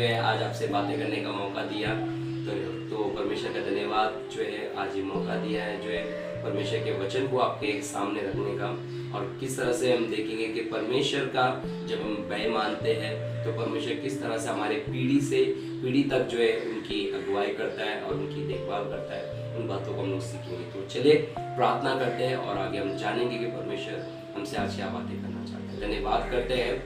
है आज आपसे बातें करने का मौका दिया। तो परमेश्वर का धन्यवाद जो है आज ये मौका दिया है जो है परमेश्वर के वचन को आपके सामने रखने का। और किस तरह से हम देखेंगे कि परमेश्वर का जब हम भय मानते हैं तो परमेश्वर किस तरह से हमारे पीढ़ी से पीढ़ी तक जो है उनकी अगुवाई करता है और उनकी देखभाल करता है। उन बातों को हम लोग सीखेंगे। तो चलिए प्रार्थना करते हैं और आगे हम जानेंगे कि परमेश्वर हमसे आज क्या बातें करना चाहते हैं। धन्यवाद करते हैं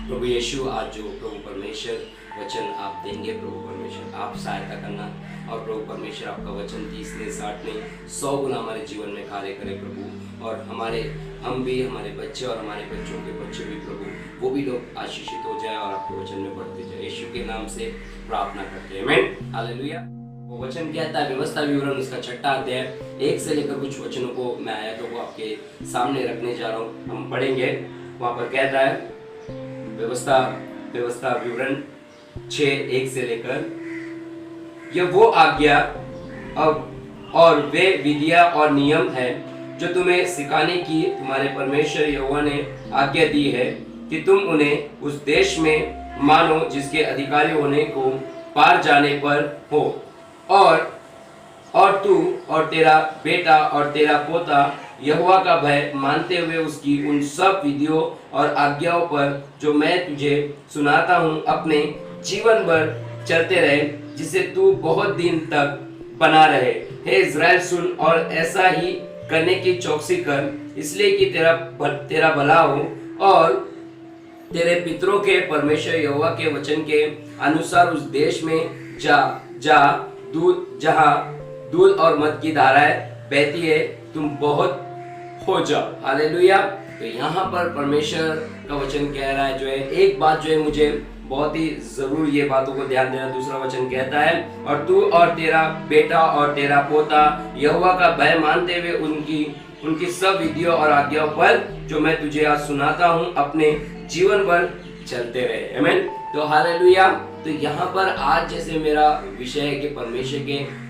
प्रभु यीशु, आज जो प्रभु परमेश्वर वचन आप देंगे, प्रभु परमेश्वर आप सहायता करना और प्रभु परमेश्वर आपका वचन 30 ने 60 ने 100 गुना हमारे जीवन में कार्य करे प्रभु। और हम भी, हमारे बच्चे और हमारे बच्चों के बच्चे भी प्रभु, वो भी लोग आशीषित हो जाए और आपके वचन में बढ़ते जाए। यीशु के नाम से प्रार्थना करते हैं, आमीन, हालेलुया। वो वचन कहता है व्यवस्था विवरण उसका 6वां अध्याय 1 से लेकर कुछ वचनों को मैं आयतों को आपके सामने रखने जा रहा हूँ, हम पढ़ेंगे। वहां पर कहता है व्यवस्था विवरण 6:1 से लेकर, यह वो आज्ञा अब और वे विधियां और नियम है जो तुम्हें सिखाने की तुम्हारे परमेश्वर यहोवा ने आज्ञा दी है कि तुम उन्हें उस देश में मानो जिसके अधिकारी होने को पार जाने पर हो। और तू और तेरा बेटा और तेरा पोता यहोवा का भय मानते हुए उसकी उन सब विधियों और आज्ञाओं पर जो मैं तुझे सुनाता हूँ अपने जीवन भर चलते रहे, जिसे तू बहुत दिन तक बना रहे। हे इज़राइल सुन और ऐसा ही करने की चौकसी कर, इसलिए कि तेरा भला हो और तेरे पितरों के परमेश्वर यहोवा के वचन के अनुसार उस देश में जहाँ दूध और मद की धाराएं बहती है तुम बहुत हो जाओ। हालेलुया। तो यहाँ पर परमेश्वर का वचन कह रहा है जो है, एक बात जो है मुझे बहुत ही जरूर ये बातों को ध्यान देना। दूसरा वचन कहता है, और तू और तेरा बेटा और तेरा पोता यहोवा का भय मानते हुए उनकी सब विधियों और आज्ञाओं पर जो मैं तुझे आज सुनाता हूँ अपने जीवन भर चलते रहे। आमीन। तो हालेलुया। तो यहाँ पर आज जैसे मेरा विषय है कि परमेश्वर के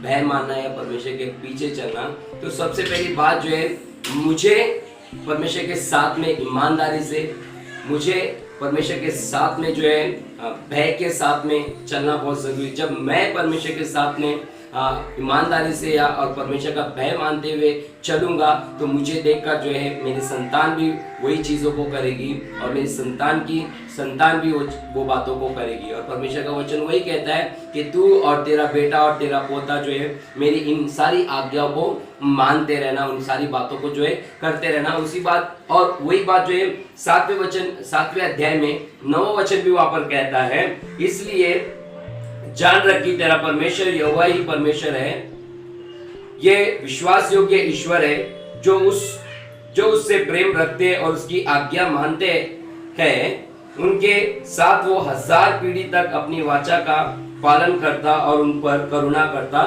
भय मानना या परमेश्वर के पीछे चलना, तो सबसे पहली बात जो है, मुझे परमेश्वर के साथ में ईमानदारी से, मुझे परमेश्वर के साथ में जो है भय के साथ में चलना बहुत जरूरी है। जब मैं परमेश्वर के साथ में ईमानदारी से या और परमेश्वर का भय मानते हुए चलूंगा तो मुझे देखकर जो है मेरी संतान भी वही चीज़ों को करेगी और मेरी संतान भी वो बातों को करेगी। और परमेश्वर का वचन वही कहता है कि तू और तेरा बेटा और तेरा पोता जो है मेरी इन सारी आज्ञाओं को मानते रहना, उन सारी बातों को जो है करते रहना। उसी बात और वही बात जो है 7वें अध्याय में 9वां वचन भी वहां पर कहता है, इसलिए जान रख कि तेरा परमेश्वर यहोवा ही परमेश्वर है। ये विश्वास योग्य ईश्वर है जो उससे प्रेम रखते और उसकी आज्ञा मानते हैं, उनके साथ वो 1000 पीढ़ी तक अपनी वाचा का पालन करता और उन पर करुणा करता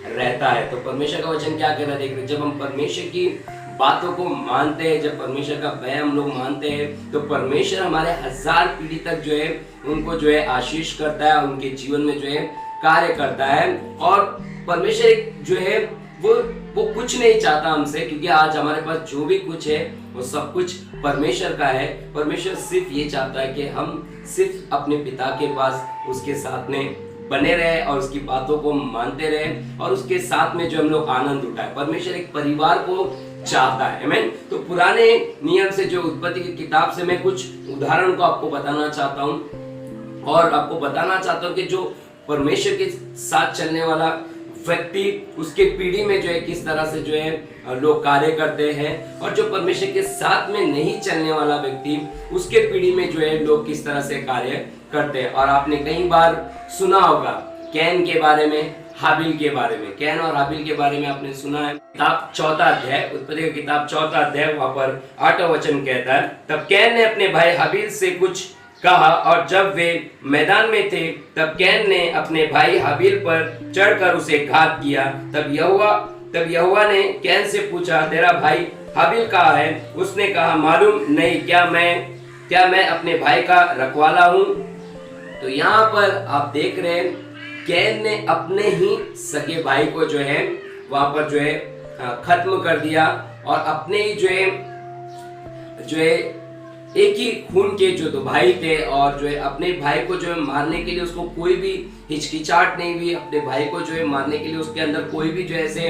रहता है। तो परमेश्वर का वचन क्या कह रहा है, देख रहे, जब हम परमेश्वर की बातों को मानते हैं, जब परमेश्वर का भय हम लोग मानते हैं, तो परमेश्वर हमारे 1000 पीढ़ी तक जो है उनको जो है आशीष करता है, उनके जीवन में जो है कार्य करता है। और परमेश्वर जो है वो कुछ नहीं चाहता हमसे, क्योंकि आज हमारे पास जो भी कुछ है वो सब कुछ परमेश्वर का है। परमेश्वर सिर्फ ये चाहता है कि हम सिर्फ अपने पिता के पास उसके साथ में बने रहे और उसकी बातों को मानते रहे और उसके साथ में जो हम लोग आनंद उठाए। परमेश्वर एक परिवार को चाहता है। आमीन। तो पुराने नियम से जो उत्पत्ति की किताब से मैं कुछ उदाहरण को आपको बताना चाहता हूँ और आपको बताना चाहता हूँ कि जो परमेश्वर के साथ चलने वाला व्यक्ति, उसके पीढ़ी में जो है किस तरह से जो है लोग कार्य करते हैं, और जो परमेश्वर के साथ में नहीं चलने वाला व्यक्ति, उसके पीढ़ी में जो है लोग किस तरह से कार्य करते हैं। और आपने कई बार सुना होगा कैन के बारे में, हाबिल के बारे में। कैन और हाबिल के बारे में आपने सुना है। किताब 4वां अध्याय, उत्पत्ति की किताब 4वां अध्याय, वहां पर 8वां वचन कहता है, तब कैन ने अपने भाई हाबिल से कुछ कहा और जब वे मैदान में थे तब कैन ने अपने भाई हाबिल पर चढ़कर उसे घात किया। तब यहोवा ने कैन से पूछा, तेरा भाई हाबिल कहाँ है? उसने कहा, मालूम नहीं, क्या मैं अपने भाई का रखवाला हूँ? तो यहाँ पर आप देख रहे हैं कैन ने अपने ही सगे भाई को जो है वहां पर जो है खत्म कर दिया और अपने ही जो है एक ही खून के जो दो भाई थे और जो है अपने भाई को जो है मारने के लिए उसको कोई भी हिचकिचाहट नहीं हुई, अपने भाई को जो है मारने के लिए उसके अंदर कोई भी जो है ऐसे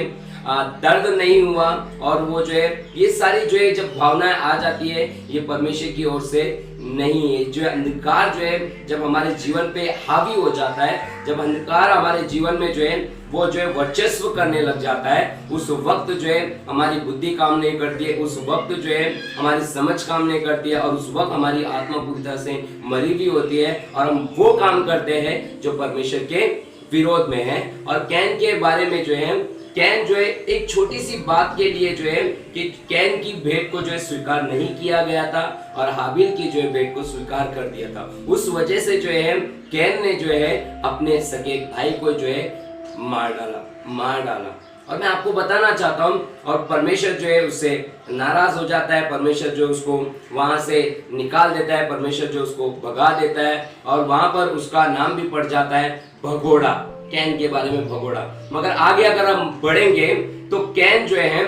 दर्द नहीं हुआ। और वो जो है ये सारी जो है जब भावनाएं आ जाती है ये परमेश्वर की ओर से नहीं है। जो है अंधकार जो है जब हमारे जीवन पे हावी हो जाता है, जब अंधकार हमारे जीवन में जो है वो जो है वर्चस्व करने लग जाता है, उस वक्त जो है हमारी बुद्धि काम नहीं करती है, उस वक्त जो है हमारी समझ काम नहीं करती है और उस वक्त हमारी आत्मा पूरी तरह से मरी हुई होती है और हम वो काम करते हैं जो परमेश्वर के विरोध में है। और कैन के बारे में जो है, कैन जो है एक छोटी सी बात के लिए जो है कि कैन की भेंट को जो है स्वीकार नहीं किया गया था और हाबिल की जो है भेंट को स्वीकार कर दिया था। उस वजह से जो है कैन ने जो है अपने सगे भाई को जो है मार डाला। और मैं आपको बताना चाहता हूँ, और परमेश्वर जो है उससे नाराज हो जाता है, परमेश्वर जो उसको वहां से निकाल देता है, परमेश्वर जो उसको भगा देता है और वहां पर उसका नाम भी पड़ जाता है भगोड़ा। कैन के बारे में भगोड़ा। मगर आगे अगर हम बढ़ेंगे तो कैन जो है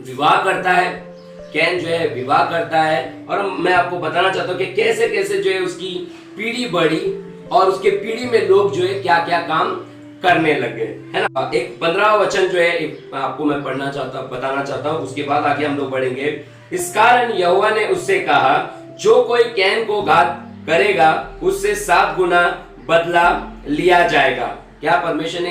विवाह करता है, कैन जो है विवाह करता है और मैं आपको बताना चाहता हूँ कि कैसे कैसे जो है उसकी पीढ़ी बढ़ी और उसके पीढ़ी में लोग जो है क्या क्या काम करने लगे, है ना। एक 15वां वचन जो है आपको मैं बताना चाहता हूँ, उसके बाद आगे हम लोग बढ़ेंगे। इस कारण यहोवा ने उससे कहा, जो कोई कैन को घात करेगा उससे 7 गुना बदला लिया जाएगा। क्या परमेश्वर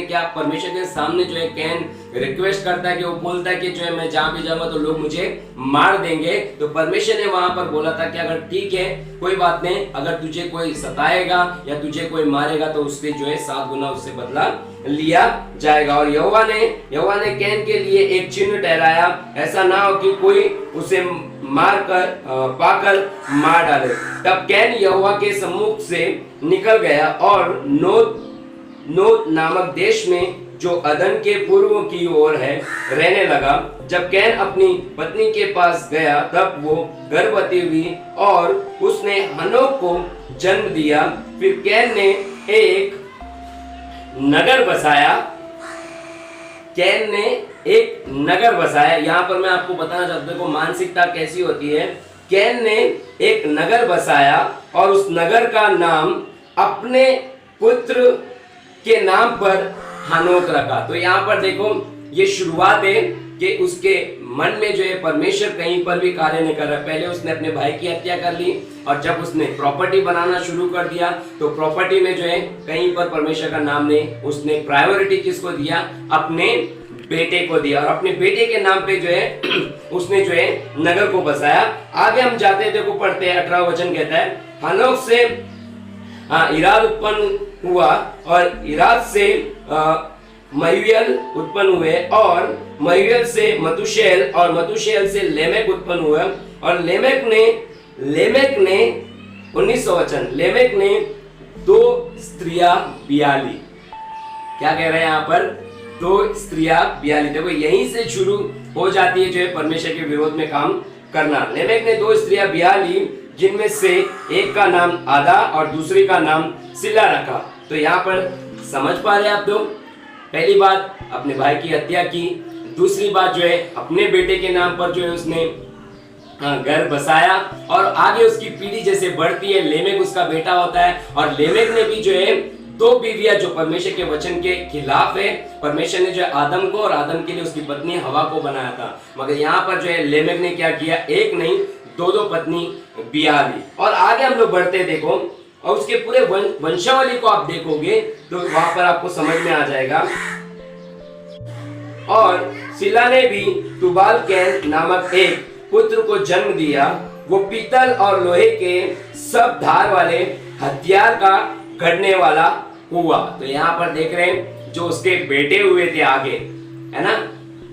के सामने जो है कैन रिक्वेस्ट करता है कि वो बोलता है कि जो है मैं जहां भी जाऊंगा तो लोग मुझे मार देंगे। तो परमेश्वर ने वहां पर बोला था कि अगर ठीक है कोई बात नहीं, अगर तुझे कोई सताएगा या तुझे कोई मारेगा तो उससे जो है 7 गुना उससे बदला लिया जाएगा। और यहोवा ने कैन के लिए एक चिन्ह ठहराया, ऐसा ना हो कि कोई उसे पाकर मार डाले। तब कैन यहोवा के सम्मुख से निकल गया और नोद नामक देश में जो अदन के पूर्व की ओर है रहने लगा। जब कैन अपनी पत्नी के पास गया तब वो गर्भवती हुई और उसने हनोक को जन्म दिया। फिर कैन ने एक नगर बसाया। यहाँ पर मैं आपको बताना चाहता हूँ मानसिकता कैसी होती है। कैन ने एक नगर बसाया और उस नगर का नाम अपने पुत्र के नाम पर हनोक रखा। तो यहाँ पर देखो ये शुरुआत है कि उसके मन में जो है परमेश्वर कहीं पर भी कार्य नहीं कर रहा। पहले उसने अपने भाई की हत्या कर ली और जब उसने प्रॉपर्टी बनाना शुरू कर दिया तो प्रॉपर्टी में जो है कहीं पर परमेश्वर का नाम नहीं, उसने प्रायोरिटी किसको दिया, अपने बेटे को दिया और अपने बेटे के नाम पे जो है उसने जो है नगर को बसाया। आगे हम जाते हैं, देखो पढ़ते हैं 18वां वचन कहता है, हनोक से इराद उत्पन्न हुआ और इराद से मयूएल उत्पन्न हुए और मयूएल से मतुशेल और मतुशेल से लेमेक उत्पन्न हुए और लेमेक ने 19वां वचन, लेमेक ने 2 स्त्रियां ब्याली। क्या कह रहे हैं यहाँ पर, 2 स्त्रियां ब्याली। देखो यहीं से शुरू हो जाती है जो है परमेश्वर के विरोध में काम करना। लेमेक ने 2 स्त्रियां ब्याली जिनमें से एक का नाम आदा और दूसरी का नाम सिला रखा। तो यहाँ पर समझ पा रहे हैं आप लोग, पहली बात अपने भाई की हत्या की, दूसरी बात जो है अपने बेटे के नाम पर जो है उसने घर बसाया और आगे उसकी पीढ़ी जैसे बढ़ती है, लेमेक उसका बेटा होता है और लेमेक ने भी जो है 2 बीवियां जो परमेश्वर के वचन के खिलाफ है। परमेश्वर ने जो है आदम को और आदम के लिए उसकी पत्नी हवा को बनाया था, मगर यहाँ पर जो है लेमेक ने क्या किया, एक नहीं 2 पत्नी बिया ली। और आगे हम लोग बढ़ते देखो और उसके पूरे वंशावली को आप देखोगे तो वहां पर आपको समझ में आ जाएगा। और सिला ने भी तुबाल कैन नामक एक पुत्र को जन्म दिया। वो पीतल और लोहे के सब धार वाले हथियार का गढ़ने वाला हुआ। तो यहाँ पर देख रहे हैं जो उसके बेटे हुए थे आगे, है ना,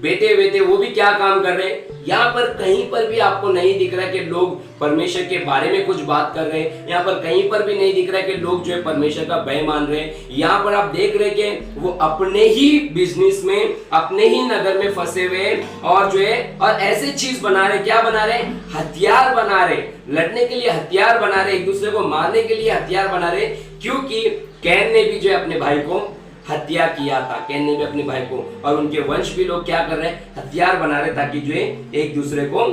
बेटे हुए थे, वो भी क्या काम कर रहे हैं। यहाँ पर कहीं पर भी आपको नहीं दिख रहा है कि लोग परमेश्वर के बारे में कुछ बात कर रहे हैं। यहाँ पर कहीं पर भी नहीं दिख रहा है कि लोग जो है परमेश्वर का भय मान रहे हैं। यहाँ पर आप देख रहे हैं कि वो अपने ही बिजनेस में, अपने ही नगर में फंसे हुए हैं और जो है और ऐसे चीज बना रहे, क्या बना रहे, हथियार बना रहे, लड़ने के लिए हथियार बना रहे, एक दूसरे को मारने के लिए हथियार बना रहे। क्योंकि कैन ने भी जो है अपने भाई को हत्या किया था, कैन ने भी अपने भाई को, और उनके वंश भी लोग क्या कर रहे हैं, हथियार बना रहे ताकि जो है एक दूसरे को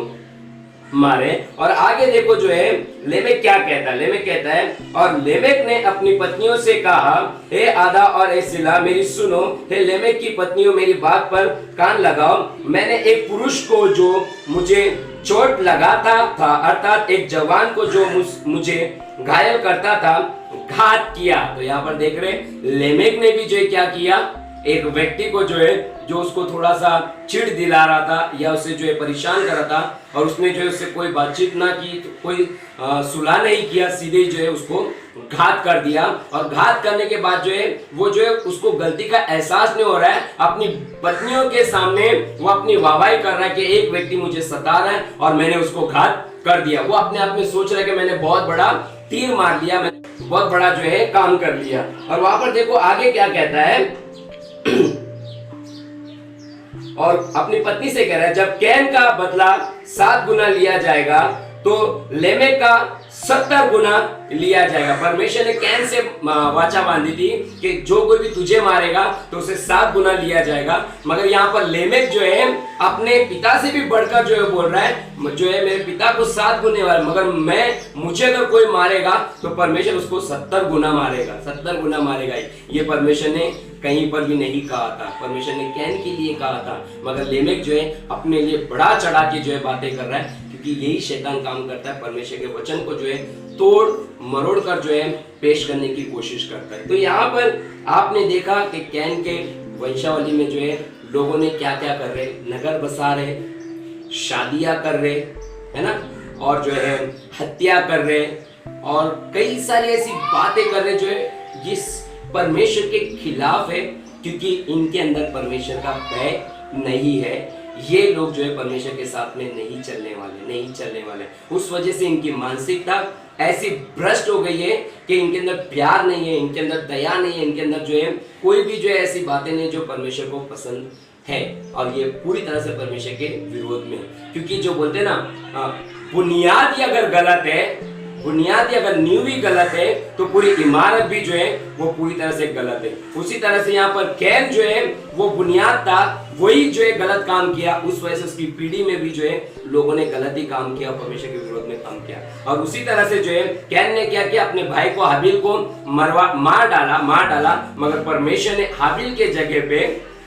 मारे। और आगे देखो जो है लेमेक क्या कहता है। लेमेक कहता है, और लेमेक ने अपनी पत्नियों से कहा, हे आदा और हे सिला मेरी सुनो, हे लेमेक की पत्नियों मेरी बात पर कान लगाओ। मैंने एक पुरुष को जो मुझे चोट लगाता था, अर्थात एक जवान को जो मुझे घायल करता था, घात किया। तो यहाँ पर देख रहे लेमेक ने भी जो है क्या किया, एक व्यक्ति को जो है जो उसको थोड़ा सा चिढ़ दिला रहा था या उसे जो है परेशान कर रहा था, और उसने जो है उससे कोई बातचीत ना की, तो कोई सुलह नहीं किया, सीधे जो है उसको घात कर दिया। और घात करने के बाद जो है वो जो है उसको गलती का एहसास नहीं हो रहा है, अपनी पत्नियों के सामने वो अपनी वाहवाही कर रहा है कि एक व्यक्ति मुझे सता रहा है और मैंने उसको घात कर दिया। वो अपने आप में सोच रहा है कि मैंने बहुत बड़ा तीर मार दिया, मैंने बहुत बड़ा जो है काम कर लिया। और वहां पर देखो आगे क्या कहता है, और अपनी पत्नी से कह रहा है, जब कैन का बदला 7 गुना लिया जाएगा तो लेमेक का 70 गुना लिया जाएगा। परमेश्वर ने कैन से वाचा बांधी थी कि जो कोई भी तुझे मारेगा तो उसे 7 गुना लिया जाएगा। मगर यहाँ पर लेमेक जो है अपने पिता से भी बढ़कर जो है बोल रहा है, जो है मेरे पिता को 7 गुने वाला, मगर मुझे अगर कोई मारेगा तो परमेश्वर उसको 70 गुना मारेगा, 70 गुना मारेगा। ये परमेश्वर ने कहीं पर भी नहीं कहा था, परमेश्वर ने कैन के लिए कहा था। मगर लेमेक जो है अपने लिए बड़ा चढ़ा के जो है बातें कर रहा है, क्योंकि यही शैतान काम करता है, परमेश्वर के वचन को जो है तोड़ मरोड़ कर जो है पेश करने की कोशिश करता है। तो यहाँ पर आपने देखा कि कैन के वंशावली में जो है लोगों ने क्या क्या कर रहे, नगर बसा रहे, शादियां कर रहे, है ना, और जो है हत्या कर रहे, और कई सारी ऐसी बातें कर रहे जो है जिस परमेश्वर के खिलाफ है, क्योंकि इनके अंदर परमेश्वर का भय नहीं है। ये लोग जो है परमेश्वर के साथ में नहीं चलने वाले। उस वजह से इनकी मानसिकता ऐसी भ्रष्ट हो गई है कि इनके अंदर प्यार नहीं है, इनके अंदर दया नहीं है, इनके अंदर जो है कोई भी जो है ऐसी बातें नहीं जो परमेश्वर को पसंद है, और ये पूरी तरह से परमेश्वर के विरोध में। क्योंकि जो बोलते हैं ना, बुनियाद ही अगर गलत है, बुनियादी अगर नींव ही गलत है तो पूरी इमारत भी जो है वो पूरी तरह से गलत है। उसी तरह से यहाँ पर कैन जो है वो बुनियाद था, वही जो है गलत काम किया, उस वजह से उसकी पीढ़ी में भी जो है लोगों ने गलत ही काम किया, परमेश्वर के विरोध में काम किया। और उसी तरह से जो है कैन ने क्या किया, अपने भाई को हाबिल को मार डाला, मगर परमेश्वर ने हाबिल के जगह पे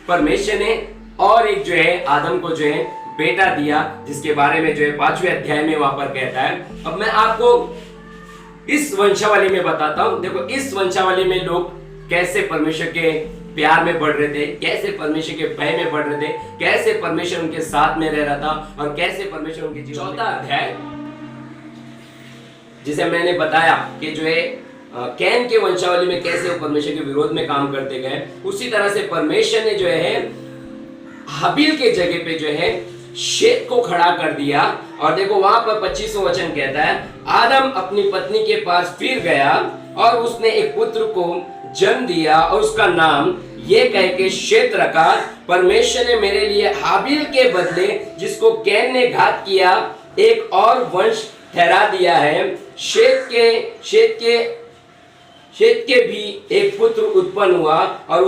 परमेश्वर ने और एक जो है आदम को जो है बेटा दिया, जिसके बारे में जो है 5वें अध्याय में वहां पर कहता है। अब मैं आपको इस वंशावली में बताता हूं। देखो इस वंशावली में लोग कैसे परमेश्वर के प्यार में बढ़ रहे थे, कैसे परमेश्वर के भय में बढ़ रहे थे, कैसे परमेश्वर उनके साथ में रह रहा था, और कैसे परमेश्वर उनके जीवन। 4था अध्याय जिसे मैंने बताया कि जो है कैन के वंशावली में कैसे वो परमेश्वर के विरोध में काम करते गए, उसी तरह से परमेश्वर ने जो है हाबिल के जगह पे जो है शेत को खड़ा कर दिया। और देखो वहां पर 25वां वचन कहता है, आदम अपनी पत्नी के पास फिर गया और उसने एक पुत्र को जन्म दिया और उसका नाम ये कह के शेत रखा, परमेश्वर ने मेरे लिए हाबिल के बदले जिसको कैन ने घात किया एक और वंश ठहरा दिया है। शेत के भी एक पुत्र उत्पन्न हुआ और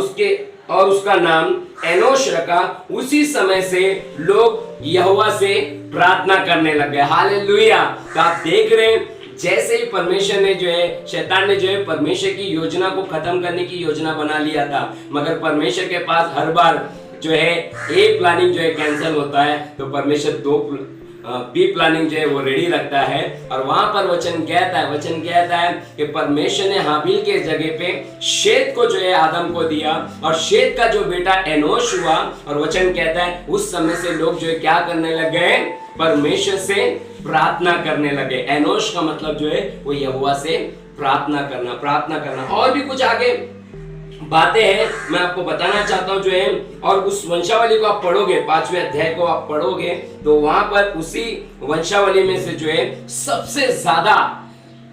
उसका नाम एनोश रखा। उसी समय से लोग यहोवा से प्रार्थना करने लग गए। हालेलुया। तो आप देख रहे हैं जैसे ही परमेश्वर ने जो है, शैतान ने जो है परमेश्वर की योजना को खत्म करने की योजना बना लिया था, मगर परमेश्वर के पास हर बार जो है एक प्लानिंग जो है कैंसिल होता है, तो परमेश्वर बी प्लानिंग जो है वो रेडी रखता है। और वहां पर वचन कहता है कि परमेश्वर ने हाबिल के जगह पे शेत को जो है आदम को दिया, और शेत का जो बेटा एनोश हुआ। और वचन कहता है उस समय से लोग जो है क्या करने लग गए, परमेश्वर से प्रार्थना करने लगे। एनोश का मतलब जो है वो यहोवा से प्रार्थना करना। और भी कुछ आगे बातें हैं मैं आपको बताना चाहता हूं जो है। और उस वंशावली को आप पढ़ोगे, 5वें अध्याय को आप पढ़ोगे, तो वहां पर उसी वंशावली में से जो है सबसे ज्यादा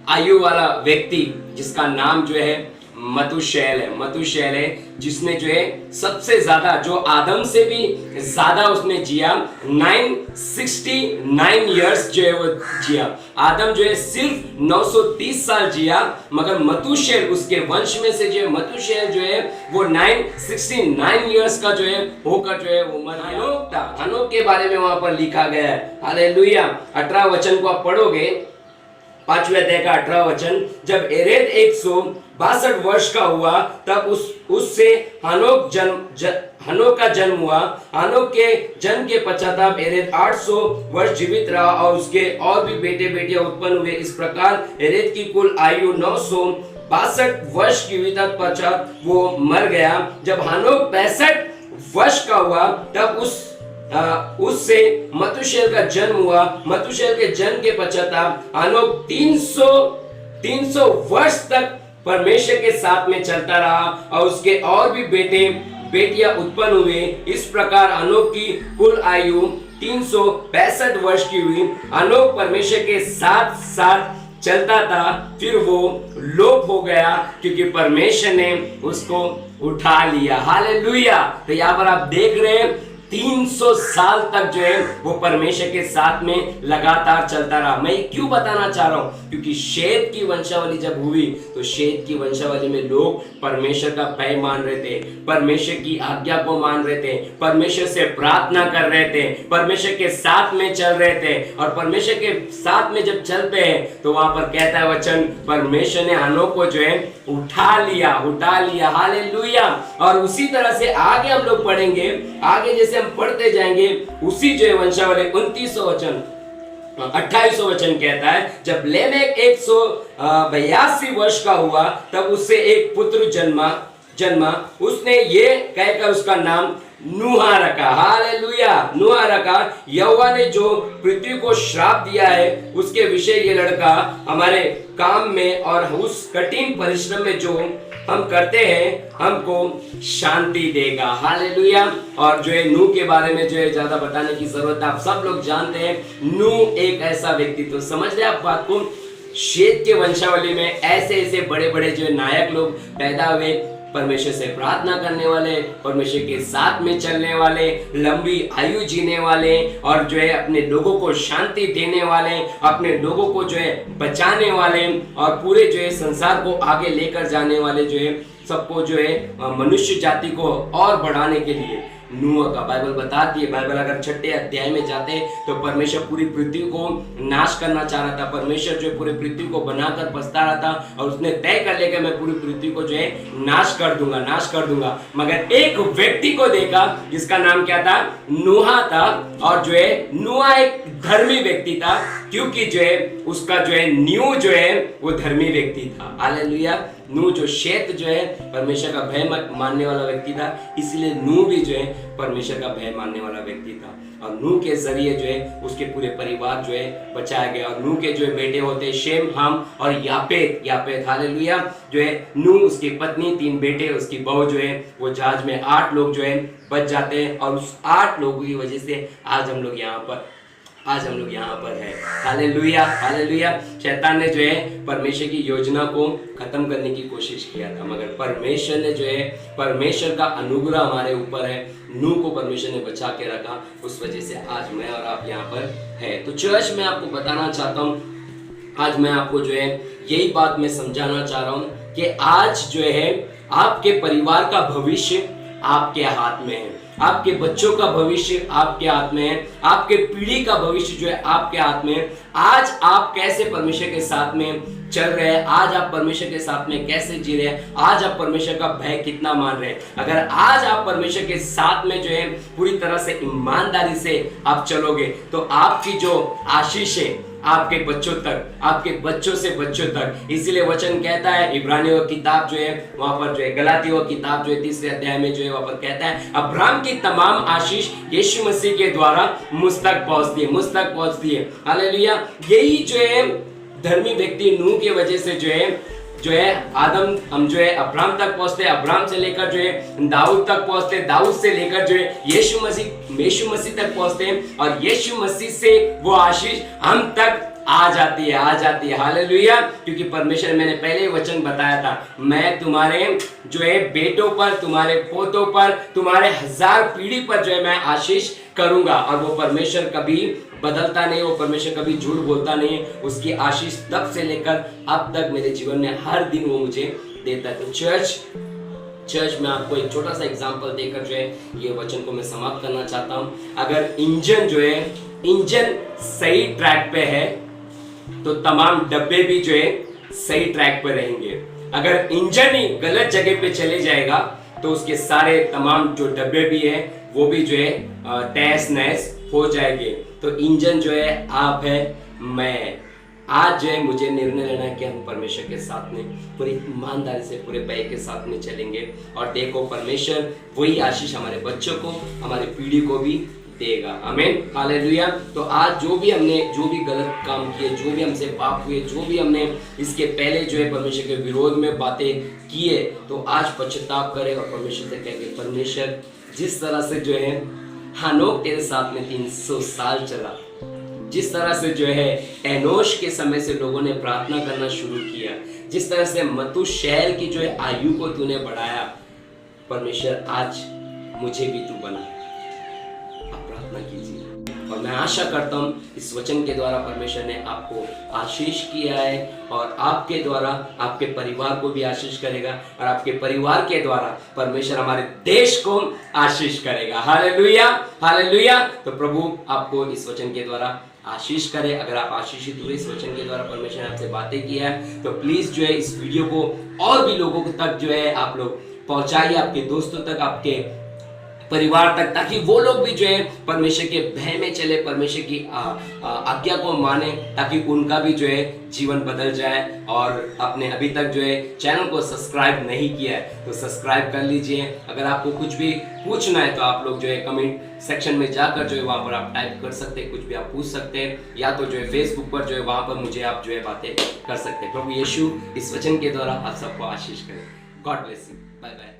आयु वाला व्यक्ति जिसका नाम जो है मतुशैल है। मतुशैल है जिसने जो है सबसे ज्यादा, जो आदम से भी ज्यादा उसने जिया, 969 इयर्स जो है वो जिया। आदम जो है सिर्फ 930 साल जिया, मगर मतुशैल उसके वंश में से जो है मतुशैल जो है वो 969 इयर्स का जो है होकर जो है वो हनोक था। हनोक के बारे में वहां पर लिखा गया है। हालेलुया। 18 वचन को आप पढ़ोगे, 5वें अध्याय का 18 वचन, जब एरेद 162 वर्ष का हुआ तब उससे हनोक का जन्म हुआ। हनोक के जन्म के पश्चाताप एरेद 800 वर्ष जीवित रहा और उसके और भी बेटे बेटियां उत्पन्न हुए। इस प्रकार एरेद की कुल आयु 962 वर्ष की हुई, तत्पश्चात वो मर गया। जब हनोक 65 वर्ष का हुआ तब उससे मतुशैल का जन्म हुआ। मतुशैल के जन्म के पश्चाताप हनोक 300 वर्ष तक परमेश्वर के साथ में चलता रहा और उसके और भी बेटे बेटियां उत्पन्न हुए। इस प्रकार हनोक की कुल आयु 365 वर्ष की हुई। हनोक परमेश्वर के साथ साथ चलता था, फिर वो लोप हो गया क्योंकि परमेश्वर ने उसको उठा लिया। हालेलुया। तो यहाँ पर आप देख रहे हैं 300 साल तक जो है वो परमेश्वर के साथ में लगातार चलता रहा। मैं क्यों बताना चाह रहा हूं, क्योंकि शेत की वंशावली जब हुई तो शेत की वंशावली में लोग परमेश्वर का भय मान रहे थे, परमेश्वर की आज्ञा को मान रहे थे, परमेश्वर से प्रार्थना कर रहे थे, परमेश्वर के साथ में चल रहे थे। और परमेश्वर के साथ में जब चलते हैं तो वहां पर कहता है वचन, परमेश्वर ने हनोक को जो है उठा लिया। हालेलुया। और उसी तरह से आगे हम लोग पढ़ेंगे, आगे जैसे हम पढ़ते जाएंगे, उसी जो है वंशावली 29 वचन 28 वचन कहता है, जब लेमेक 182 वर्ष का हुआ तब उससे एक पुत्र जन्मा। उसने ये कहकर उसका नाम नूहा रखा। हालेलुया। नूहा रखा। यहोवा ने जो पृथ्वी को श्राप दिया है उसके विषय ये लड़का हमारे काम में और उस कठिन परिश्रम में जो हम करते हैं हमको शांति देगा। हालेलुया। और जो है नूह के बारे में जो है ज्यादा बताने की जरूरत है, आप सब लोग जानते हैं नूह एक ऐसा व्यक्ति, तो समझ रहे आप बात को। शेत के वंशावली में ऐसे बड़े बड़े जो नायक लोग पैदा हुए, परमेश्वर से प्रार्थना करने वाले, परमेश्वर के साथ में चलने वाले, लंबी आयु जीने वाले और जो है अपने लोगों को शांति देने वाले, अपने लोगों को जो है बचाने वाले और पूरे जो है संसार को आगे लेकर जाने वाले, जो है सबको जो है मनुष्य जाति को और बढ़ाने के लिए नूह का बाइबल बताती है। बाइबल अगर 6ठे अध्याय में जाते तो परमेश्वर पूरी पृथ्वी को नाश करना चाह रहा था। परमेश्वर जो पूरी पृथ्वी को बनाकर पछता रहा था और उसने तय कर लिया कि मैं पूरी पृथ्वी को जो है नाश कर दूंगा। मगर एक व्यक्ति को देखा जिसका नाम क्या था, नूहा था। और जो है नूहा एक धर्मी व्यक्ति था, क्योंकि जो है उसका जो है न्यू जो है वो धर्मी व्यक्ति था। हालेलुया। नूह जो शेत जो है परमेश्वर का भय मानने वाला व्यक्ति था, इसलिए नूह भी जो है परमेश्वर का भय मानने वाला व्यक्ति था। और नूह के जरिए जो है उसके पूरे परिवार जो है बचाया गया। और नूह के जो है बेटे होते हैं शेम, हाम और यापेत। हालेलुया। जो है नूह, उसकी पत्नी, 3 बेटे, उसकी बहू जो है वो जहाज में 8 लोग जो है बच जाते हैं। और उस 8 लोगों की वजह से आज हम लोग यहाँ पर है। हालेलुया। शैतान ने जो है परमेश्वर की योजना को खत्म करने की कोशिश किया था, मगर परमेश्वर ने जो है, परमेश्वर का अनुग्रह हमारे ऊपर है। नूह को परमेश्वर ने बचा के रखा, उस वजह से आज मैं और आप यहाँ पर है। तो चर्च में आपको बताना चाहता हूँ, आज मैं आपको जो है यही बात मैं समझाना चाह रहा हूँ कि आज जो है आपके परिवार का भविष्य आपके हाथ में है, आपके बच्चों का भविष्य आपके हाथ में है, आपके पीढ़ी का भविष्य जो है आपके हाथ में है। आज आप कैसे परमेश्वर के साथ में चल रहे हैं, आज आप परमेश्वर के साथ में कैसे जी रहे हैं, आज आप परमेश्वर का भय कितना मान रहे हैं। अगर आज आप परमेश्वर के साथ में जो है पूरी तरह से ईमानदारी से आप चलोगे तो आपकी जो आशीष है आपके बच्चों तक, आपके बच्चों से बच्चों तक। इसीलिए वचन कहता है, इब्रानियों की किताब जो है वहां पर जो है, गलातियों की किताब जो है 3 अध्याय में जो है वहां पर कहता है, अब्राहम की तमाम आशीष यीशु मसीह के द्वारा मुझ तक पहुंचती है। हालेलुया। यही जो है धर्मी व्यक्ति नूह की वजह से जो है आदम, हम जो है अब्राहम तक पहुंचते, अब्राहम से लेकर जो है दाऊद तक पहुंचते, दाऊद से लेकर जो है यीशु मसीह तक पहुंचते हैं और यीशु मसीह से वो आशीष हम तक आ जाती है। हालेलुया। क्योंकि परमेश्वर, मैंने पहले ही वचन बताया था, मैं तुम्हारे जो है बेटों पर, तुम्हारे पोतों पर, तुम्हारे 1000 पीढ़ी पर जो है मैं आशीष करूंगा। और वो परमेश्वर कभी बदलता नहीं, वो परमेश्वर कभी झूठ बोलता नहीं है। उसकी आशीष तब से लेकर अब तक मेरे जीवन में हर दिन वो मुझे देता है। तो चर्च में आपको एक छोटा सा एग्जांपल देकर जो है ये वचन को मैं समाप्त करना चाहता हूं। अगर इंजन सही ट्रैक पे है तो तमाम डब्बे भी जो है सही ट्रैक पर रहेंगे। अगर इंजन ही गलत जगह पे चले जाएगा तो उसके सारे तमाम जो डब्बे भी है वो भी जो है तहस नहस हो जाएंगे। तो इंजन जो है आप है, मैं। आज जो है मुझे निर्णय लेना है कि हम परमेश्वर के साथ में पूरी ईमानदारी से, पूरे भय के साथ में चलेंगे। और देखो, परमेश्वर वही आशीष हमारे बच्चों को, हमारी पीढ़ी को भी देगा। आमीन, हालेलुया। तो आज जो भी गलत काम किए, जो भी हमसे पाप हुए, जो भी हमने इसके पहले जो है परमेश्वर के विरोध में बातें किए, तो आज पश्चाताप करें और परमेश्वर से कहेंगे, परमेश्वर जिस तरह से जो है हनोक तेरे साथ में 300 साल चला, जिस तरह से जो है एनोश के समय से लोगों ने प्रार्थना करना शुरू किया, जिस तरह से मतुशैल की जो है आयु को तूने बढ़ाया, परमेश्वर आज मुझे भी तू बना। आप प्रार्थना कीजिए और मैं आशा करता हूँ इस वचन के द्वारा परमेश्वर ने आपको आशीष किया है और आपके द्वारा आपके परिवार को भी आशीष करेगा और आपके परिवार के द्वारा परमेश्वर हमारे देश को आशीष करेगा। Hallelujah, hallelujah. तो प्रभु आपको इस वचन के द्वारा आशीष करे। अगर आप आशीषित हुए इस वचन के द्वारा, परमेश्वर ने आपसे बातें किया है, तो प्लीज जो है इस वीडियो को और भी लोगों तक जो है आप लोग पहुंचाइए, आपके दोस्तों तक, आपके परिवार तक, ताकि वो लोग भी जो है परमेश्वर के भय में चले, परमेश्वर की आज्ञा को माने, ताकि उनका भी जो है जीवन बदल जाए। और आपने अभी तक जो है चैनल को सब्सक्राइब नहीं किया है तो सब्सक्राइब कर लीजिए। अगर आपको कुछ भी पूछना है तो आप लोग जो है कमेंट सेक्शन में जाकर जो है वहां पर आप टाइप कर सकते हैं, कुछ भी आप पूछ सकते हैं, या तो जो है फेसबुक पर जो है वहां पर मुझे आप जो है बातें कर सकते हैं। प्रभु यीशु इस वचन के द्वारा आप सबको आशीष करें। God bless you. Bye bye.